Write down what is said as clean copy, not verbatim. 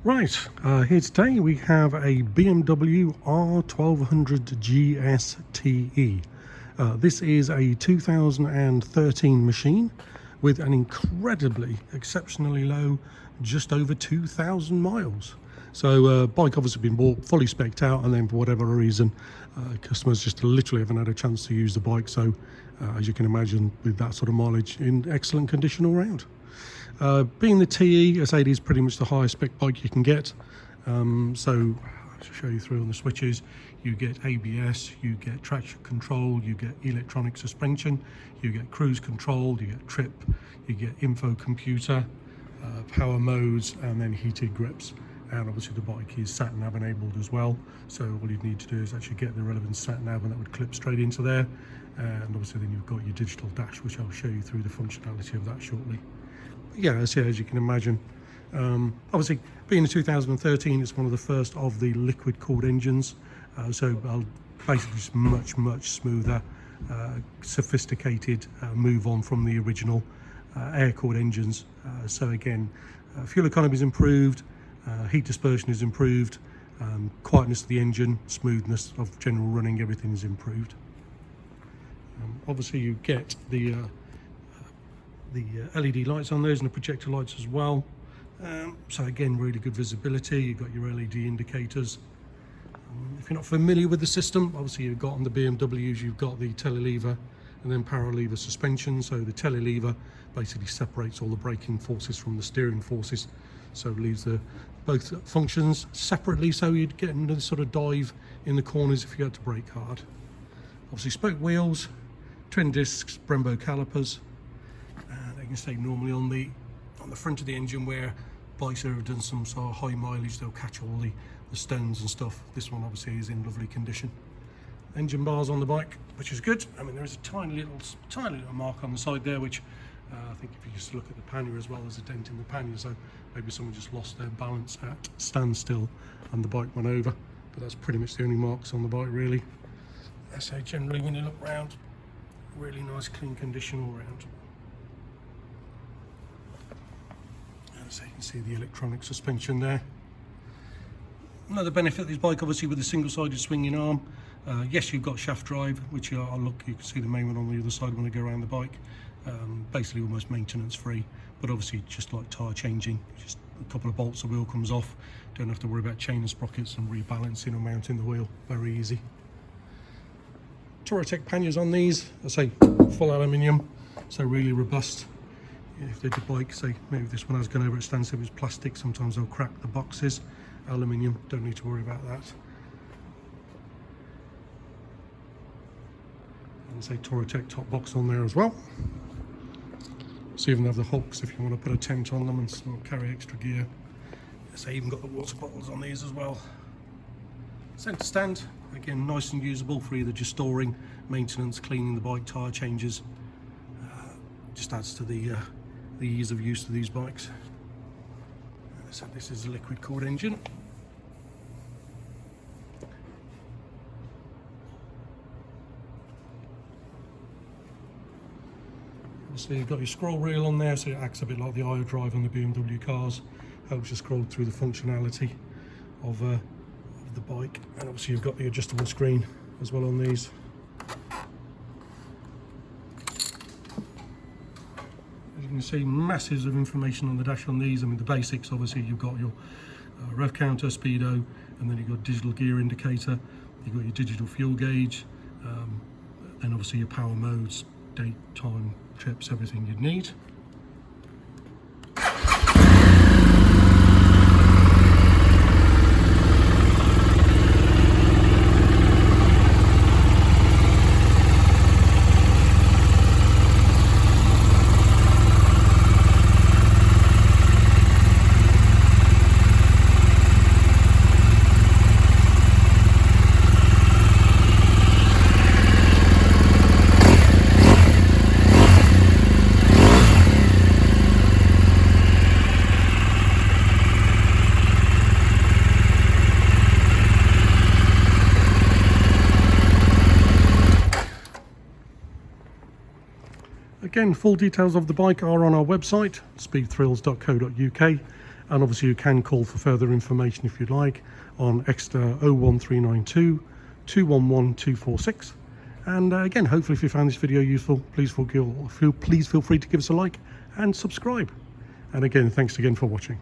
Right, here today we have a BMW R1200Gs Te. This is a 2013 machine with an incredibly, exceptionally low, just over 2,000 miles. So bike obviously been bought, fully spec'd out, and then for whatever reason, customers just literally haven't had a chance to use the bike. So as you can imagine, with that sort of mileage, in excellent condition all round. Being the TE, I say it is pretty much the highest spec bike you can get. So I'll show you through on the switches. You get ABS, you get traction control, you get electronic suspension, you get cruise control, you get trip, you get info computer, power modes, and then heated grips. And obviously the bike is sat nav enabled as well. So all you need to do is actually get the relevant sat nav, and that would clip straight into there. And obviously then you've got your digital dash, which I'll show you through the functionality of that shortly. Yeah, as you can imagine, obviously being a 2013, it's one of the first of the liquid cooled engines, so I'll basically just much smoother, sophisticated move on from the original air cooled engines. So again, fuel economy is improved, heat dispersion is improved, quietness of the engine, smoothness of general running, everything is improved. Obviously you get the LED lights on those and the projector lights as well. So again, really good visibility. You've got your LED indicators. If you're not familiar with the system, obviously you've got on the BMWs, you've got the telelever and then paralever suspension. So the telelever basically separates all the braking forces from the steering forces. So it leaves both functions separately, so you'd get another sort of dive in the corners if you had to brake hard. Obviously spoke wheels, twin discs, Brembo calipers. You can say normally on the front of the engine, where bikes have done some sort of high mileage, they'll catch all the stones and stuff. This one obviously is in lovely condition. Engine bars on the bike, which is good. I mean, there is a tiny little mark on the side there, which I think if you just look at the pannier as well, there's a dent in the pannier, so maybe someone just lost their balance at standstill and the bike went over. But that's pretty much the only marks on the bike really. I say generally when you look round, really nice clean condition all round. So you can see the electronic suspension there. Another benefit of this bike, obviously, with the single-sided swinging arm. Yes, you've got shaft drive, which you can see the main one on the other side when I go around the bike. Basically almost maintenance-free, but obviously just like tyre changing, just a couple of bolts, the wheel comes off. Don't have to worry about chain and sprockets and rebalancing or mounting the wheel. Very easy. Touratech panniers on these, I say full aluminium, so really robust. If they did bike, say maybe this one has gone over at standstill, it's plastic, sometimes they'll crack the boxes. Aluminium, don't need to worry about that. And say Touratech top box on there as well. So even have the hooks if you want to put a tent on them and sort of carry extra gear. So even got the water bottles on these as well. Centre stand, again nice and usable for either just storing, maintenance, cleaning the bike, tyre changes. Just adds to the ease of use of these bikes. So this is a liquid cooled engine. So you've got your scroll reel on there, so it acts a bit like the iDrive on the BMW cars. Helps you scroll through the functionality of the bike. And obviously you've got the adjustable screen as well on these. You can see masses of information on the dash on these. I mean, the basics, obviously you've got your rev counter, speedo, and then you've got digital gear indicator, you've got your digital fuel gauge, then obviously your power modes, date, time, trips, everything you'd need. Again, full details of the bike are on our website, speedthrills.co.uk, And obviously you can call for further information if you'd like on Exeter 01392 211 246. And again, hopefully if you found this video useful, please feel free to give us a like and subscribe. And again, thanks again for watching.